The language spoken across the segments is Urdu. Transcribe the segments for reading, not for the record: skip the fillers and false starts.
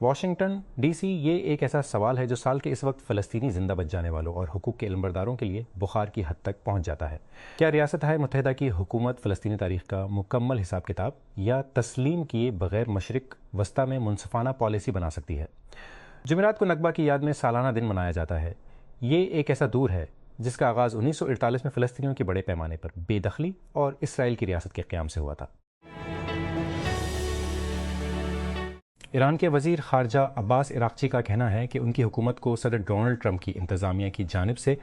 واشنگٹن ڈی سی، یہ ایک ایسا سوال ہے جو سال کے اس وقت فلسطینی زندہ بچ جانے والوں اور حقوق کے علمبرداروں کے لیے بخار کی حد تک پہنچ جاتا ہے۔ کیا ریاستہائے متحدہ کی حکومت فلسطینی تاریخ کا مکمل حساب کتاب یا تسلیم کیے بغیر مشرق وسطی میں منصفانہ پالیسی بنا سکتی ہے؟ جمعرات کو نکبہ کی یاد میں سالانہ دن منایا جاتا ہے۔ یہ ایک ایسا دور ہے جس کا آغاز 1948 میں فلسطینیوں کی بڑے پیمانے پر بے دخلی اور اسرائیل کی ریاست کے قیام سے ہوا تھا۔ ایران کے وزیر خارجہ عباس عراقچی کا کہنا ہے کہ ان کی حکومت کو صدر ڈونلڈ ٹرمپ کی انتظامیہ کی جانب سے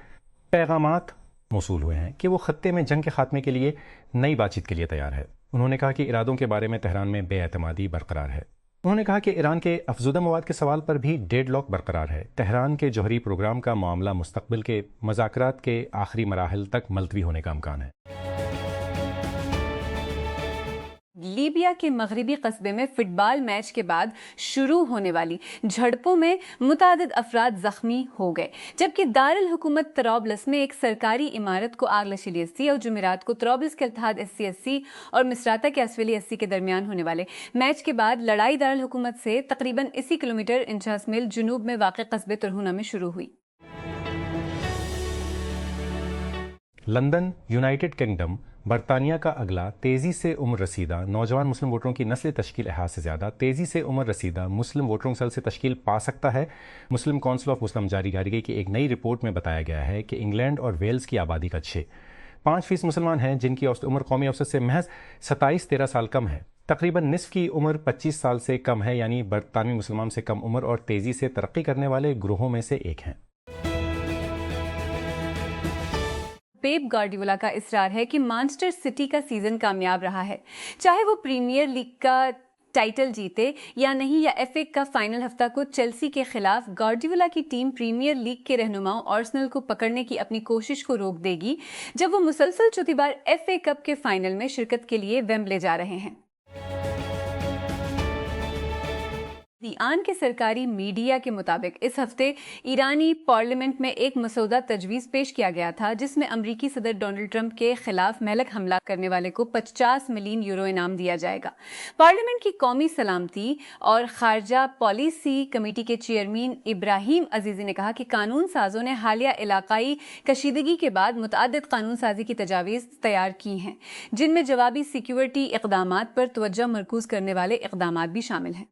پیغامات موصول ہوئے ہیں کہ وہ خطے میں جنگ کے خاتمے کے لیے نئی بات چیت کے لیے تیار ہے۔ انہوں نے کہا کہ ارادوں کے بارے میں تہران میں بے اعتمادی برقرار ہے۔ انہوں نے کہا کہ ایران کے افزودہ مواد کے سوال پر بھی ڈیڈ لاک برقرار ہے۔ تہران کے جوہری پروگرام کا معاملہ مستقبل کے مذاکرات کے آخری مراحل تک ملتوی ہونے کا امکان ہے۔ لیبیا کے مغربی قصبے میں فٹ بال میچ کے بعد شروع ہونے والی جھڑپوں میں متعدد افراد زخمی ہو گئے، جبکہ دارالحکومت طرابلس میں ایک سرکاری عمارت کو آگ لگی اور جمعرات کو طرابلس کے اتحاد SC اور مصراتا کے اسفلی SC کے درمیان ہونے والے میچ کے بعد لڑائی دارالحکومت سے تقریباً 80 کلومیٹر 49 میل جنوب میں واقع قصبے ترہونہ میں شروع ہوئی۔ لندن، یونائیٹڈ کنگڈم، برطانیہ کا اگلا تیزی سے عمر رسیدہ نوجوان مسلم ووٹروں کی نسل تشکیل احاطہ سے زیادہ تیزی سے عمر رسیدہ مسلم ووٹروں سل سے تشکیل پا سکتا ہے۔ مسلم کونسل آف مسلم جاری کی ایک نئی رپورٹ میں بتایا گیا ہے کہ انگلینڈ اور ویلز کی آبادی کا 5% مسلمان ہیں، جن کی اوسط عمر قومی اوسط سے محض 27-13 سال کم ہے۔ تقریباً نصف کی عمر 25 سال سے کم ہے، یعنی برطانوی مسلمان سے کم عمر اور تیزی سے ترقی کرنے والے گروہوں میں سے ایک ہیں۔ پیپ گارڈیولا کا اصرار ہے کہ مانچسٹر سٹی کا سیزن کامیاب رہا ہے، چاہے وہ پریمیئر لیگ کا ٹائٹل جیتے یا نہیں یا FA کا فائنل ہفتہ کو چیلسی کے خلاف۔ گارڈیولا کی ٹیم پریمیئر لیگ کے رہنماؤں آرسنل کو پکڑنے کی اپنی کوشش کو روک دے گی جب وہ مسلسل چوتھی بار FA کپ کے فائنل میں شرکت کے لیے ویمبلے جا رہے ہیں۔ ایران کے سرکاری میڈیا کے مطابق اس ہفتے ایرانی پارلیمنٹ میں ایک مسودہ تجویز پیش کیا گیا تھا جس میں امریکی صدر ڈونلڈ ٹرمپ کے خلاف مہلک حملہ کرنے والے کو 50 ملین یورو انعام دیا جائے گا۔ پارلیمنٹ کی قومی سلامتی اور خارجہ پالیسی کمیٹی کے چیئرمین ابراہیم عزیزی نے کہا کہ قانون سازوں نے حالیہ علاقائی کشیدگی کے بعد متعدد قانون سازی کی تجاویز تیار کی ہیں، جن میں جوابی سیکیورٹی اقدامات پر توجہ مرکوز کرنے والے اقدامات بھی شامل ہیں۔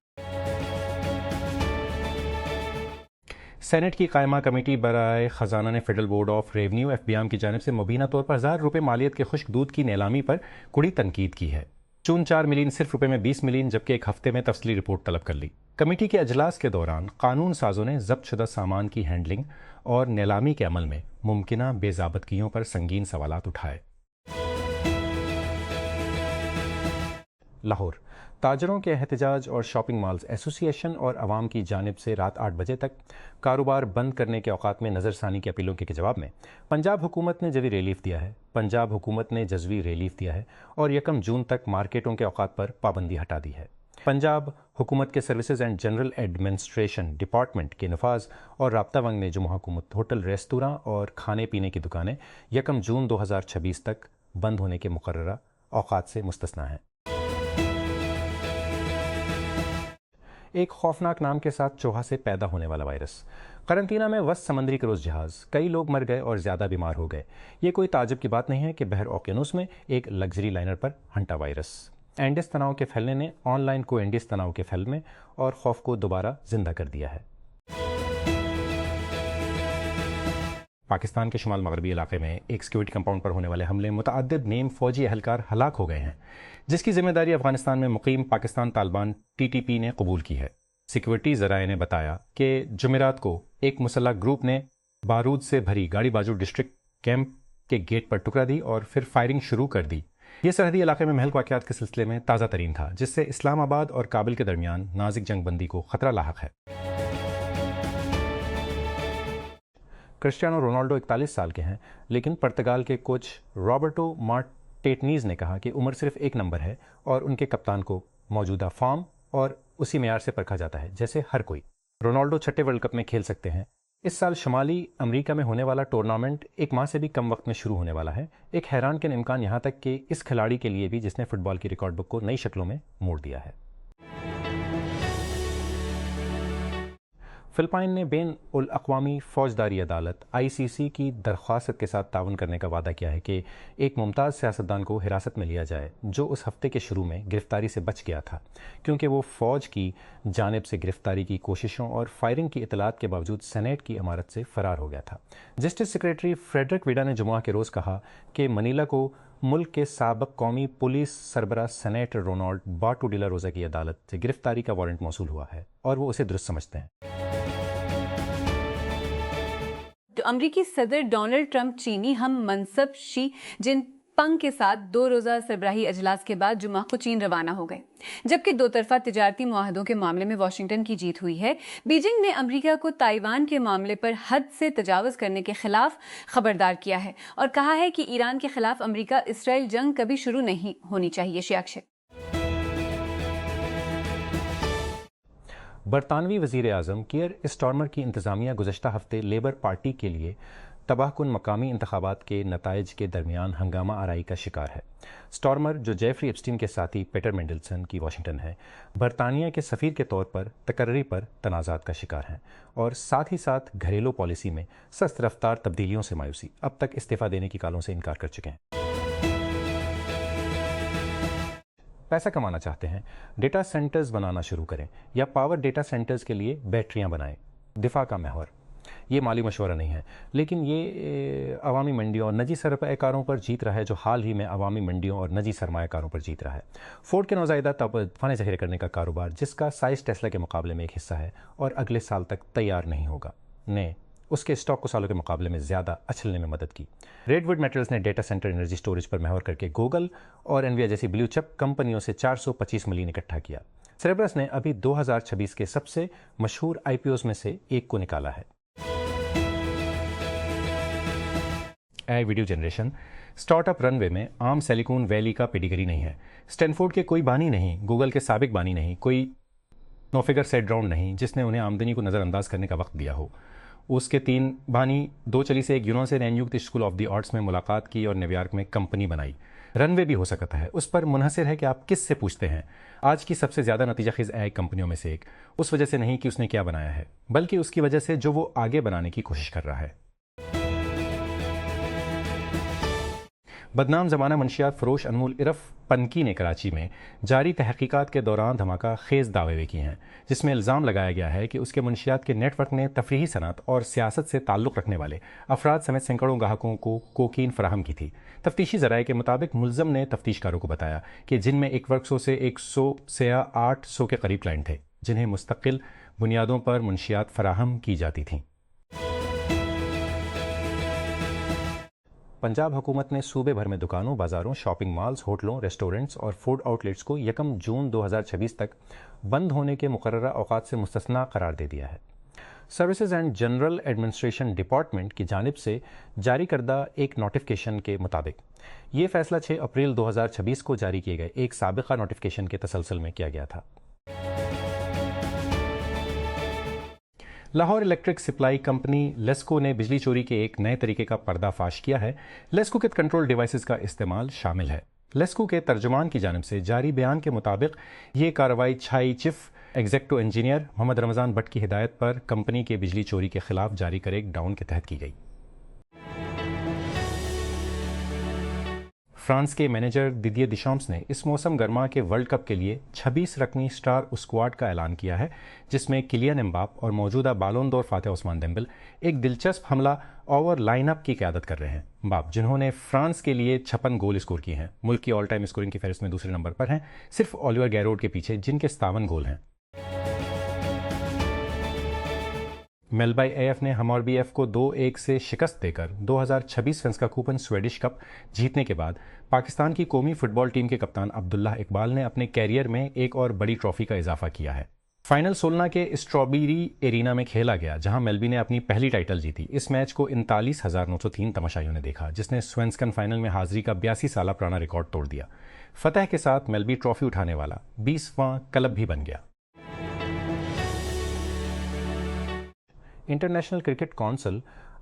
سینٹ کی قائمہ کمیٹی برائے خزانہ نے federal board of revenue FBI کی جانب سے مبینہ طور پر 1000 روپے مالیت کے خشک دودھ کی نیلامی پر کڑی تنقید کی ہے۔ 4 ملین صرف روپے میں 20 ملین، جبکہ ایک ہفتے میں تفصیلی رپورٹ طلب کر لی۔ کمیٹی کے اجلاس کے دوران قانون سازوں نے ضبط شدہ سامان کی ہینڈلنگ اور نیلامی کے عمل میں ممکنہ بے ضابطگیوں پر سنگین سوالات اٹھائے۔ لاہور، تاجروں کے احتجاج اور شاپنگ مالز ایسوسی ایشن اور عوام کی جانب سے رات 8 بجے تک کاروبار بند کرنے کے اوقات میں نظر ثانی کی اپیلوں کے جواب میں پنجاب حکومت نے جزوی ریلیف دیا ہے اور 1 جون تک مارکیٹوں کے اوقات پر پابندی ہٹا دی ہے۔ پنجاب حکومت کے services and general administration department کے نفاذ اور رابطہ ونگ نے جمہوریہ حکومت ہوٹل، ریستوراں اور کھانے پینے کی دکانیں 1 جون 2026 تک بند ہونے کے مقررہ اوقات سے مستثنیٰ ہیں۔ ایک خوفناک نام کے ساتھ چوہا سے پیدا ہونے والا وائرس۔ قرنطینہ میں وسط سمندری کروز جہاز، کئی لوگ مر گئے اور زیادہ بیمار ہو گئے۔ یہ کوئی تعجب کی بات نہیں ہے کہ بحر اوقیانوس میں ایک لگژری لائنر پر ہنٹا وائرس اینڈس تناؤ کے پھیلنے نے آن لائن کو اینڈس تناؤ کے پھیلنے اور خوف کو دوبارہ زندہ کر دیا ہے۔ پاکستان کے شمال مغربی علاقے میں ایک سیکیورٹی کمپاؤنڈ پر ہونے والے حملے متعدد نیم فوجی اہلکار ہلاک ہو گئے ہیں، جس کی ذمہ داری افغانستان میں مقیم پاکستان طالبان TTP نے قبول کی ہے۔ سیکیورٹی ذرائع نے بتایا کہ جمعرات کو ایک مسلح گروپ نے بارود سے بھری گاڑی بازو ڈسٹرکٹ کیمپ کے گیٹ پر ٹکرا دی اور پھر فائرنگ شروع کر دی۔ یہ سرحدی علاقے میں مہلک واقعات کے سلسلے میں تازہ ترین تھا، جس سے اسلام آباد اور کابل کے درمیان نازک جنگ بندی کو خطرہ لاحق ہے۔ کرسٹیانو رونالڈو 41 سال کے ہیں، لیکن پرتگال کے کوچ رابرٹو مارٹینیز نے کہا کہ عمر صرف ایک نمبر ہے اور ان کے کپتان کو موجودہ فارم اور اسی معیار سے پرکھا جاتا ہے جیسے ہر کوئی۔ رونالڈو 6 ورلڈ کپ میں کھیل سکتے ہیں۔ اس سال شمالی امریکہ میں ہونے والا ٹورنامنٹ 1 ماہ سے بھی کم وقت میں شروع ہونے والا ہے۔ ایک حیران کن امکان یہاں تک کہ اس کھلاڑی کے لیے بھی جس نے فٹ بال کی ریکارڈ بک کو نئی شکلوں میں موڑ دیا ہے۔ فلپائن نے بین الاقوامی فوجداری عدالت ICC کی درخواست کے ساتھ تعاون کرنے کا وعدہ کیا ہے کہ ایک ممتاز سیاستدان کو حراست میں لیا جائے جو اس ہفتے کے شروع میں گرفتاری سے بچ گیا تھا کیونکہ وہ فوج کی جانب سے گرفتاری کی کوششوں اور فائرنگ کی اطلاعات کے باوجود سینیٹ کی عمارت سے فرار ہو گیا تھا۔ جسٹس سیکریٹری فریڈرک ویڈا نے جمعہ کے روز کہا کہ منیلا کو ملک کے سابق قومی پولیس سربراہ سینیٹر رونالڈ باٹو ڈیلا روزا کی عدالت سے گرفتاری کا وارنٹ موصول ہوا ہے اور وہ اسے درست سمجھتے ہیں۔ امریکی صدر ڈونلڈ ٹرمپ چینی ہم منصب شی جن پنگ کے ساتھ 2 روزہ سربراہی اجلاس کے بعد جمعہ کو چین روانہ ہو گئے، جبکہ 2 طرفہ تجارتی معاہدوں کے معاملے میں واشنگٹن کی جیت ہوئی ہے۔ بیجنگ نے امریکہ کو تائیوان کے معاملے پر حد سے تجاوز کرنے کے خلاف خبردار کیا ہے اور کہا ہے کہ ایران کے خلاف امریکہ اسرائیل جنگ کبھی شروع نہیں ہونی چاہیے۔ شیاکشت برطانوی وزیر اعظم کیئر اسٹارمر کی انتظامیہ گزشتہ ہفتے لیبر پارٹی کے لیے تباہ کن مقامی انتخابات کے نتائج کے درمیان ہنگامہ آرائی کا شکار ہے۔ اسٹارمر، جو جیفری ایپسٹین کے ساتھی پیٹر مینڈلسن کی واشنگٹن ہے، برطانیہ کے سفیر کے طور پر تقرری پر تنازعات کا شکار ہیں اور ساتھ ہی ساتھ گھریلو پالیسی میں سست رفتار تبدیلیوں سے مایوسی، اب تک استعفیٰ دینے کی کالوں سے انکار کر چکے ہیں۔ پیسہ کمانا چاہتے ہیں؟ ڈیٹا سینٹرز بنانا شروع کریں یا پاور ڈیٹا سینٹرز کے لیے بیٹریاں بنائیں۔ دفاع کا محور یہ مالی مشورہ نہیں ہے، لیکن یہ عوامی منڈیوں اور نجی سرمایہ کاروں پر جیت رہا ہے، جو حال ہی میں عوامی منڈیوں اور نجی سرمایہ کاروں پر جیت رہا ہے۔ فورڈ کے نوزائیدہ طوفان ذخیرہ کرنے کا کاروبار، جس کا سائز ٹیسلا کے مقابلے میں ایک حصہ ہے اور اگلے سال تک تیار نہیں ہوگا، نے اس کے اسٹاک کو سالوں کے مقابلے میں زیادہ اچھلنے میں مدد کی۔ ریڈ ووڈ میٹلز نے ڈیٹا سینٹر انرجی سٹوریج پر محور کر کے گوگل اور انویا جیسی بلیو چپ کمپنیوں سے 425 ملین اکٹھا کیا۔ سیریبرس نے ابھی 2026 کے سب سے مشہور IPOs میں سے ایک کو نکالا ہے۔ AI video generation startup Runway میں عام سلیکون ویلی کا پیڈیگری نہیں ہے۔ اسٹینفورڈ کے کوئی بانی نہیں، گوگل کے سابق بانی نہیں، کوئی نو فگر سیٹ راؤنڈ نہیں جس نے انہیں آمدنی کو نظر انداز کرنے کا وقت دیا ہو۔ اس کے 3 بانی 2 چلی سے ایک یونان سے نینیوک اسکول آف دی آرٹس میں ملاقات کی اور نیویارک میں کمپنی بنائی۔ رن وے بھی ہو سکتا ہے، اس پر منحصر ہے کہ آپ کس سے پوچھتے ہیں۔ آج کی سب سے زیادہ نتیجہ خیز AI کمپنیوں میں سے ایک اس وجہ سے نہیں کہ اس نے کیا بنایا ہے، بلکہ اس کی وجہ سے جو وہ آگے بنانے کی کوشش کر رہا ہے۔ بدنام زمانہ منشیات فروش انمول عرف پنکی نے کراچی میں جاری تحقیقات کے دوران دھماکہ خیز دعوے کیے ہیں، جس میں الزام لگایا گیا ہے کہ اس کے منشیات کے نیٹ ورک نے تفریحی صنعت اور سیاست سے تعلق رکھنے والے افراد سمیت سینکڑوں گاہکوں کو کوکین فراہم کی تھی۔ تفتیشی ذرائع کے مطابق ملزم نے تفتیش کاروں کو بتایا کہ جن میں 100 سے 100 سے 800 کے قریب کلائنٹ تھے جنہیں مستقل بنیادوں پر منشیات فراہم کی جاتی تھیں۔ پنجاب حکومت نے صوبے بھر میں دکانوں، بازاروں، شاپنگ مالز، ہوٹلوں، ریسٹورنٹس اور فوڈ آؤٹ لیٹس کو 1 جون 2026 تک بند ہونے کے مقررہ اوقات سے مستثنیٰ قرار دے دیا ہے۔ Services and general administration department کی جانب سے جاری کردہ ایک نوٹیفکیشن کے مطابق یہ فیصلہ 6 اپریل 2026 کو جاری کیے گئے ایک سابقہ نوٹیفکیشن کے تسلسل میں کیا گیا تھا۔ Lahore electric supply company LESCO نے بجلی چوری کے ایک نئے طریقے کا پردہ فاش کیا ہے۔ لیسکو کے کنٹرول ڈیوائسز کا استعمال شامل ہے۔ لیسکو کے ترجمان کی جانب سے جاری بیان کے مطابق یہ کارروائی چھائی chief executive engineer Muhammad Ramzan Butt کی ہدایت پر کمپنی کے بجلی چوری کے خلاف جاری کریک ڈاؤن کے تحت کی گئی۔ فرانس کے مینیجر دیدیے دیشامپس نے اس موسم گرما کے ورلڈ کپ کے لیے 26 رکنی اسٹار اسکواڈ کا اعلان کیا ہے، جس میں کیلین امباپ اور موجودہ بالون دور فاتح عثمان ڈیمبل ایک دلچسپ حملہ آور لائن اپ کی قیادت کر رہے ہیں۔ امباپ، جنہوں نے فرانس کے لیے 56 گول اسکور کیے ہیں، ملک کی آل ٹائم اسکورنگ کی فہرست میں دوسرے نمبر پر ہیں، صرف اولیور گیروڈ کے پیچھے، جن کے 57 گول ہیں۔ میلبائی AF نے ہماربی ایف کو 2-1 سے شکست دے کر 2026 فینس کا کوپن سویڈش کپ جیتنے کے بعد پاکستان کی قومی فٹ بال ٹیم کے کپتان عبداللہ اقبال نے اپنے کیریئر میں ایک اور بڑی ٹرافی کا اضافہ کیا ہے۔ فائنل سولنا کے اسٹرابیری ایرینا میں کھیلا گیا، جہاں میلبی نے اپنی پہلی ٹائٹل جیتی۔ اس میچ کو 39,903 تماشائیوں نے دیکھا، جس نے سوینسکن فائنل میں حاضری کا 82 سالہ پرانا ریکارڈ توڑ دیا۔ فتح کے ساتھ میلبی ٹرافی اٹھانے والا 20واں کلب بھی بن گیا۔ انٹرنیشنل کرکٹ کونسل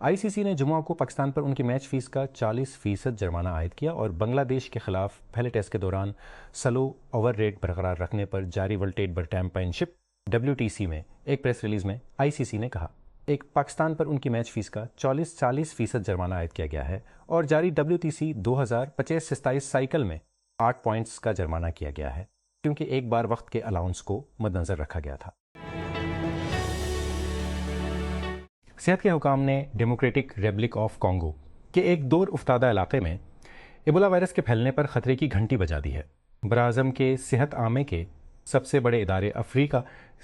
ICC نے جمعہ کو پاکستان پر ان کی میچ فیس کا 40% جرمانہ عائد کیا اور بنگلہ دیش کے خلاف پہلے ٹیسٹ کے دوران سلو اوور ریٹ برقرار رکھنے پر جاری ورلڈ ٹیٹ چیمپئن شپ WTC میں ایک پریس ریلیز میں ICC نے کہا ایک پاکستان پر ان کی میچ فیس کا 40% جرمانہ عائد کیا گیا ہے اور جاری WTC 2025-27 سائیکل میں 8 پوائنٹس کا جرمانہ کیا گیا ہے کیونکہ ایک بار وقت کے الاؤنس کو مد نظر رکھا گیا تھا۔ صحت کے حکام نے ڈیموکریٹک ریپبلک آف کانگو کے ایک دور افتادہ علاقے میں ایبولا وائرس کے پھیلنے پر خطرے کی گھنٹی بجا دی ہے۔ براعظم کے صحت عامہ کے سب سے بڑے ادارے افریقہ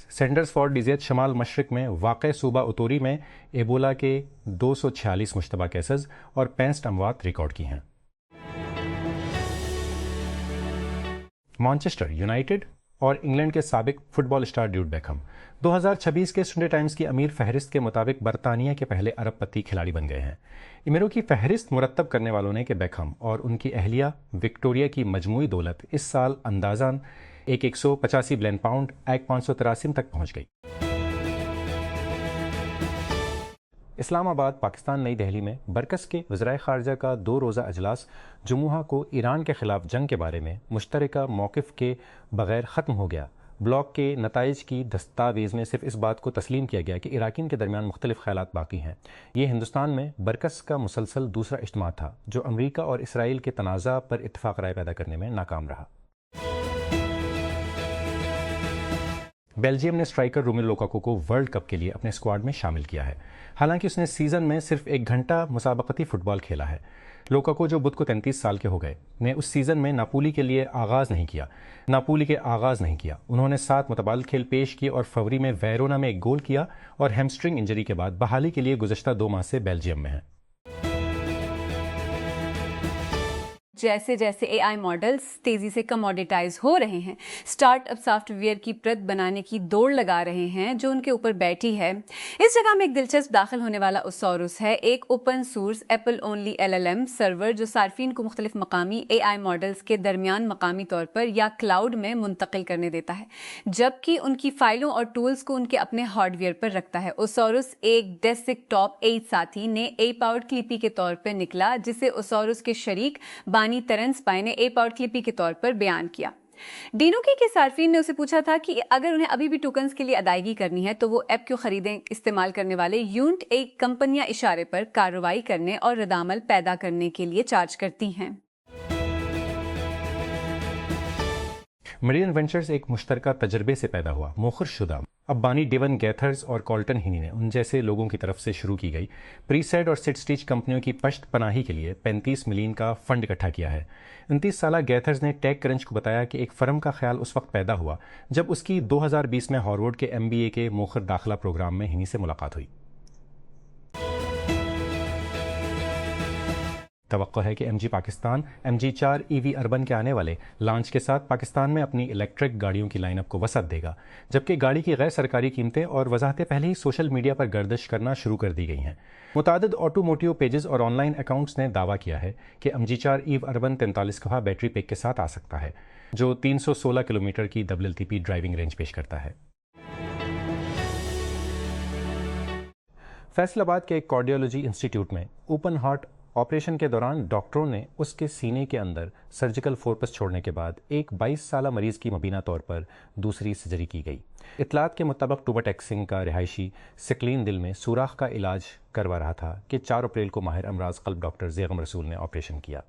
سینٹرز فار ڈیزیز شمال مشرق میں واقع صوبہ اوتوری میں ایبولا کے 246 مشتبہ کیسز اور 65 اموات ریکارڈ کی ہیں۔ مانچسٹر یونائیٹڈ اور انگلینڈ کے سابق فٹ بال اسٹار ڈیوڈ بیکہم 2026 کے سنڈے ٹائمز کی امیر فہرست کے مطابق برطانیہ کے پہلے ارب پتی کھلاڑی بن گئے ہیں۔ امیروں کی فہرست مرتب کرنے والوں نے کہ بیکہم اور ان کی اہلیہ وکٹوریا کی مجموعی دولت اس سال اندازاً 185 بلین پاؤنڈ 583 تک پہنچ گئی۔ اسلام آباد پاکستان نئی دہلی میں برکس کے وزرائے خارجہ کا 2 روزہ اجلاس جمعہ کو ایران کے خلاف جنگ کے بارے میں مشترکہ موقف کے بغیر ختم ہو گیا۔ بلاک کے نتائج کی دستاویز میں صرف اس بات کو تسلیم کیا گیا کہ اراکین کے درمیان مختلف خیالات باقی ہیں۔ یہ ہندوستان میں برکس کا مسلسل دوسرا اجتماع تھا جو امریکہ اور اسرائیل کے تنازع پر اتفاق رائے پیدا کرنے میں ناکام رہا۔ بیلجیم نے اسٹرائکر رومیلو لوکاکو کو ورلڈ کپ کے لیے اپنے اسکواڈ میں شامل کیا ہے، حالانکہ اس نے سیزن میں صرف 1 گھنٹہ مسابقتی فٹ بال کھیلا ہے۔ لوکاکو جو بدھ کو 33 سال کے ہو گئے نے اس سیزن میں ناپولی کے آغاز نہیں کیا۔ انہوں نے 7 متبادل کھیل پیش کیے اور فروری میں ویرونا میں 1 گول کیا اور ہیمسٹرنگ انجری کے بعد بحالی کے لیے گزشتہ 2 ماہ سے بیلجیم میں ہیں۔ جیسے جیسے AI ماڈلز تیزی سے کموڈیٹائز ہو رہے ہیں، سٹارٹ اپ سافٹ ویئر کی پرت بنانے کی دوڑ لگا رہے ہیں جو ان کے اوپر بیٹھی ہے۔ اس جگہ میں ایک دلچسپ داخل ہونے والا اوسوروس ہے، ایک open source apple only LLM سرور جو صارفین کو مختلف مقامی AI ماڈلز کے درمیان مقامی طور پر یا کلاؤڈ میں منتقل کرنے دیتا ہے، جبکہ ان کی فائلوں اور ٹولز کو ان کے اپنے ہارڈ ویئر پر رکھتا ہے۔ اوسوروس ایک ڈیسک ٹاپ 8 ساتھی نے اے پاورڈ کلیپی کے طور پر نکلا، جسے اوسوروس کے شریک بانی ترنس پائے نے اے پاورڈ کلیپی کے طور پر بیان کیا۔ ڈینوکی کے صارفین نے اسے پوچھا تھا کہ اگر انہیں ابھی بھی ٹوکنز کے لیے ادائیگی کرنی ہے تو وہ ایپ کیوں خریدیں۔ استعمال کرنے والے یونٹ ایک کمپنیاں اشارے پر کارروائی کرنے اور ردعمل پیدا کرنے کے لیے چارج کرتی ہیں۔ مریڈین وینچرز ایک مشترکہ تجربے سے پیدا ہوا موخر شدہ اب بانی ڈیون گیتھرز اور کالٹن ہینی نے ان جیسے لوگوں کی طرف سے شروع کی گئی پری سیڈ اور سیڈ سٹیچ کمپنیوں کی پشت پناہی کے لیے 35 ملین کا فنڈ اکٹھا کیا ہے۔ 29 سالہ گیتھرز نے ٹیک کرنچ کو بتایا کہ ایک فرم کا خیال اس وقت پیدا ہوا جب اس کی 2020 میں ہارورڈ کے MBA کے موخر داخلہ پروگرام میں ہینی سے ملاقات ہوئی۔ توقع ہے کہ MG Pakistan MG4 EV urban کے آنے والے لانچ کے ساتھ پاکستان میں اپنی الیکٹرک گاڑیوں کی لائن اپ کو وسعت دے گا، جبکہ گاڑی کی غیر سرکاری قیمتیں اور وضاحتیں پہلے ہی سوشل میڈیا پر گردش کرنا شروع کر دی گئی ہیں۔ متعدد آٹو موٹیو پیجز اور آن لائن اکاؤنٹس نے دعویٰ کیا ہے کہ MG4 EV اربن 43 کوہ بیٹری پیک کے ساتھ آ سکتا ہے، جو 316 کلومیٹر کی WLTP ڈرائیونگ رینج پیش کرتا ہے۔ فیصل آباد کے ایک کارڈیولوجی انسٹیٹیوٹ میں اوپن ہارٹ آپریشن کے دوران ڈاکٹروں نے اس کے سینے کے اندر سرجیکل فورپس چھوڑنے کے بعد ایک 22 سالہ مریض کی مبینہ طور پر دوسری سرجری کی گئی۔ اطلاعات کے مطابق ٹوبا ٹیکسنگ کا رہائشی سکلین دل میں سوراخ کا علاج کروا رہا تھا کہ 4 اپریل کو ماہر امراض قلب ڈاکٹر زیغم رسول نے آپریشن کیا۔